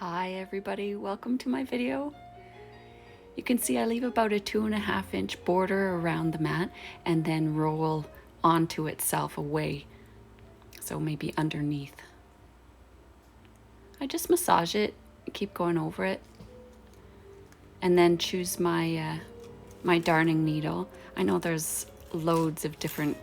Hi everybody, welcome to my video. You can see I leave about a 2.5-inch border around the mat and then roll onto itself away, so maybe underneath. I just massage it, keep going over it, and then choose my my darning needle. I know there's loads of different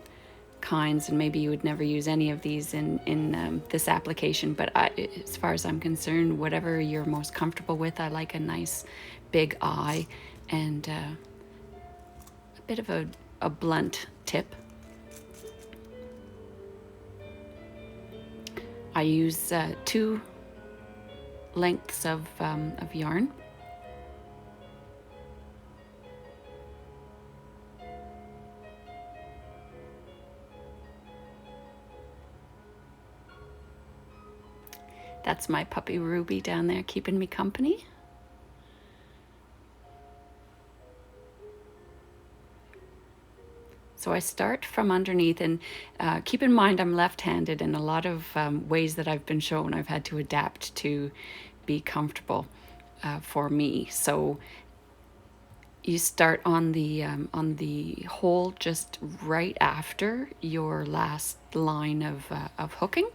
kinds and maybe you would never use any of these in this application, but as far as I'm concerned, whatever you're most comfortable with. I like a nice big eye and a bit of a blunt tip. I use 2 lengths of yarn. That's my puppy Ruby down there keeping me company. So I start from underneath, and keep in mind I'm left-handed, and a lot of ways that I've been shown I've had to adapt to be comfortable for me. So you start on the hole just right after your last line of hooking,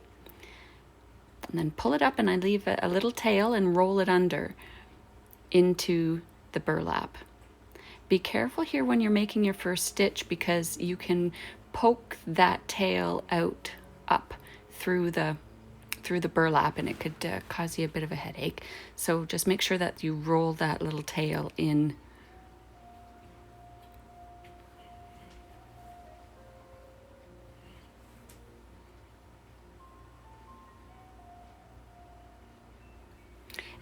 and then pull it up, and I leave a little tail and roll it under into the burlap. Be careful here when you're making your first stitch, because you can poke that tail out up through the burlap, and it could cause you a bit of a headache. So just make sure that you roll that little tail in.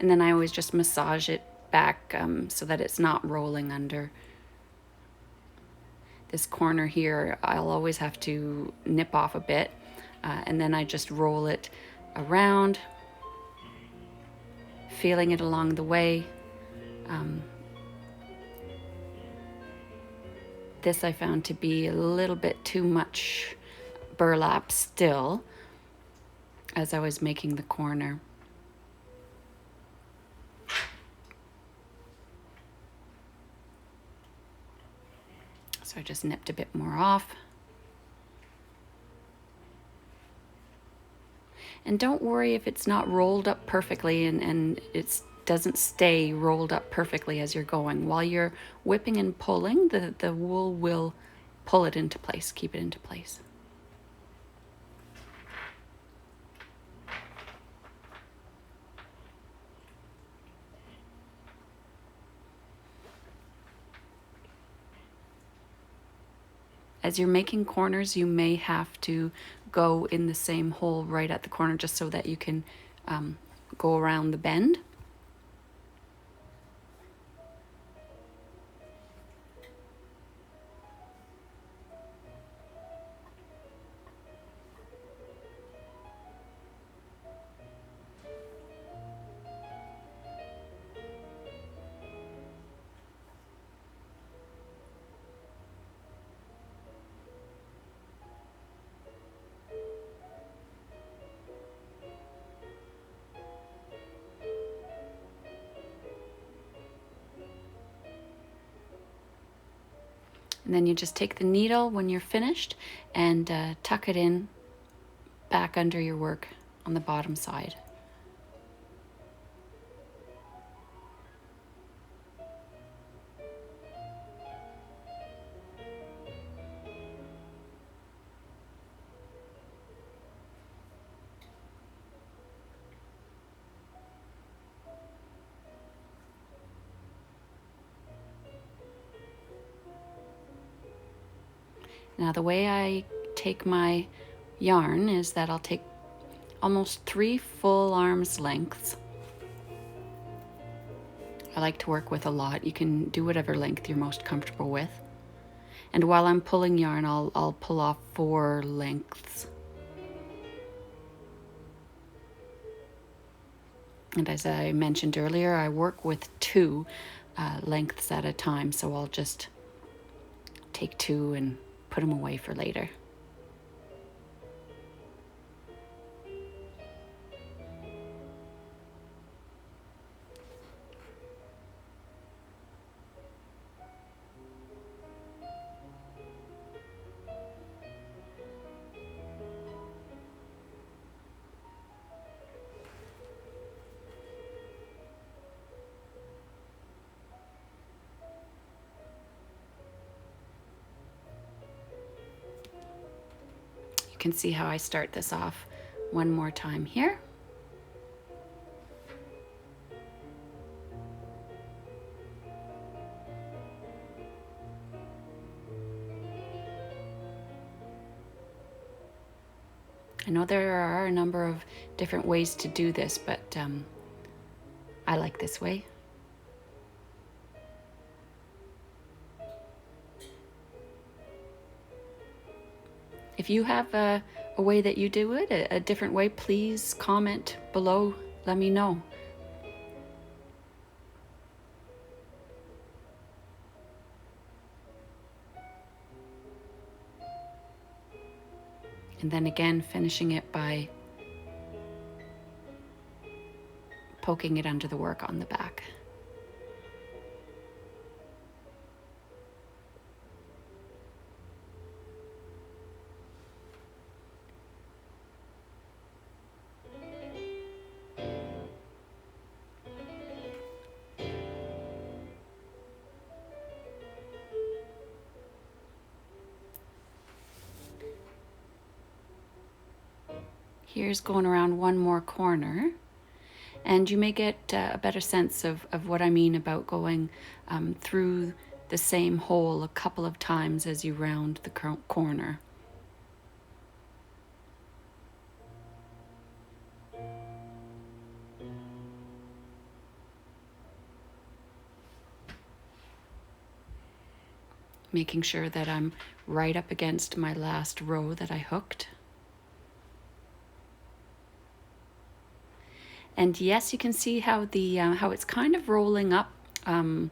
And then I always just massage it back so that it's not rolling under. This corner here, I'll always have to nip off a bit, and then I just roll it around, feeling it along the way. This I found to be a little bit too much burlap still as I was making the corner. So I just nipped a bit more off. And don't worry if it's not rolled up perfectly and it doesn't stay rolled up perfectly as you're going. While you're whipping and pulling, the wool will pull it into place, keep it into place. As you're making corners, you may have to go in the same hole right at the corner just so that you can go around the bend. And then you just take the needle when you're finished and tuck it in back under your work on the bottom side. Now the way I take my yarn is that I'll take almost 3 full arms lengths. I like to work with a lot. You can do whatever length you're most comfortable with. And while I'm pulling yarn, I'll pull off 4 lengths. And as I mentioned earlier, I work with 2 lengths at a time, so I'll just take 2 and put them away for later. can see how I start this off one more time here. I know there are a number of different ways to do this, but I like this way. If you have a way that you do it, a different way, please comment below, let me know. And then again, finishing it by poking it under the work on the back. Here's going around one more corner, and you may get a better sense of what I mean about going through the same hole a couple of times as you round the corner. Making sure that I'm right up against my last row that I hooked. And yes, you can see how the how it's kind of rolling up on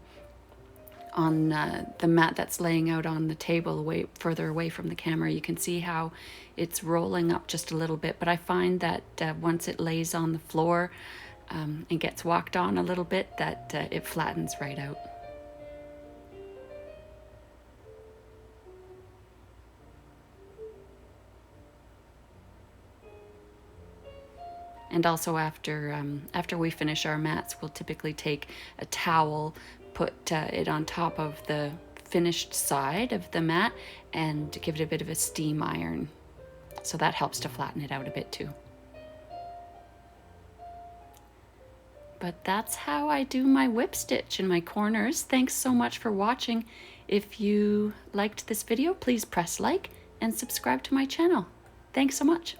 the mat that's laying out on the table further away from the camera. You can see how it's rolling up just a little bit, but I find that once it lays on the floor and gets walked on a little bit, that it flattens right out. And also after we finish our mats, we'll typically take a towel, put it on top of the finished side of the mat, and give it a bit of a steam iron. So that helps to flatten it out a bit too. But that's how I do my whip stitch in my corners. Thanks so much for watching. If you liked this video, please press like and subscribe to my channel. Thanks so much.